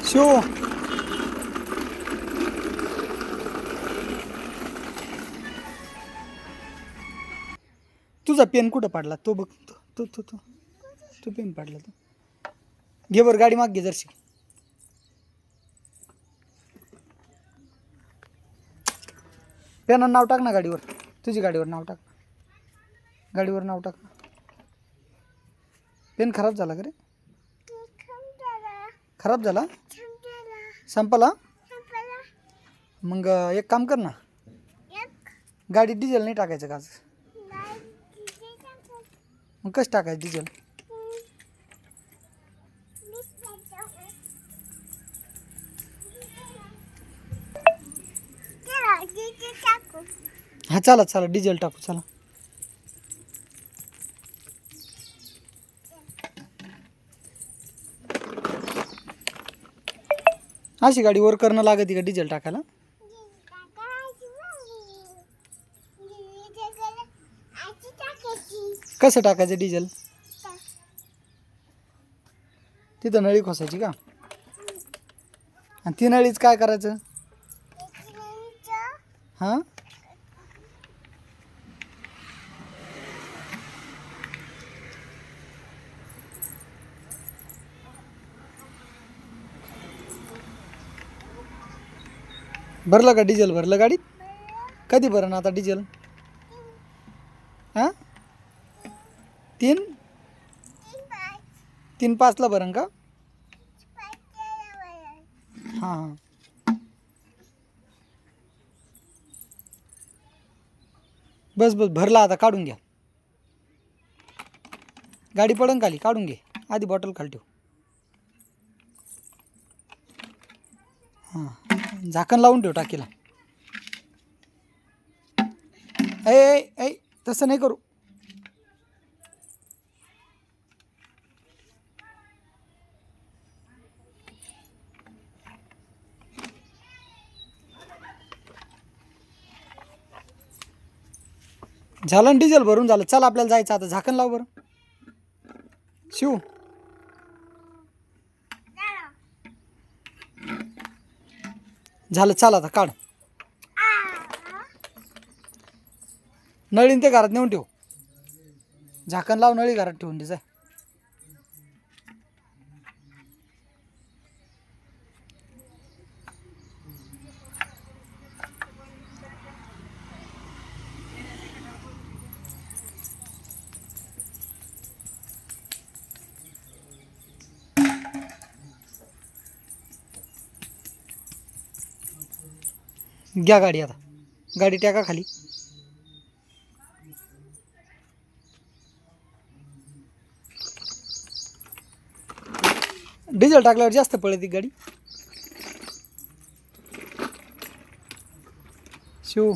शिव तुझा पेन कुठं पडला तो बघ. तो पेन पडला तो. घे बरं गाडी माग घे जरशी. पेनानं नाव टाक ना गाडीवर. तुझी गाडीवर नाव टाक. गाडीवर नाव टाक. पेन खराब झाला का रे? खराब झाला? संपला? मग एक काम कर ना, गाडी डिझेल नाही टाकायचं का आज? मग कसं टाकायचं डिझेल? हा चला चला डिझेल टाकू चला. अशी गाडी वर करणं लागते का डिझेल टाकायला? कसं टाकायचं डिझेल? तिथं नळी खोसायची का? आणि ती नळीच काय करायचं? हां भरलं का डिझेल? भरलं गाडीत? कधी भरण आता डिझेल? हां 3:05ला भरण का? हां हां बस बस भरला आता काढून घ्या. गाडी पडन खाली, काढून घे. आधी बॉटल खाली ठेव. हां झाकण लावून ठेव टाकीला. ऐ तसं नाही करू. झालं ना डिझेल भरून झालं. चल आपल्याला जायचं आता. झाकण लाव बरं शिव. झालं चाल आता काढ. नळीन ते घरात नेऊन ठेव. झाकण लाव, नळी घरात ठेवून दे जाय. घ्या गाडी आता. गाडी टाका खाली. डिझेल टाकल्यावर जास्त पळते गाडी शिव.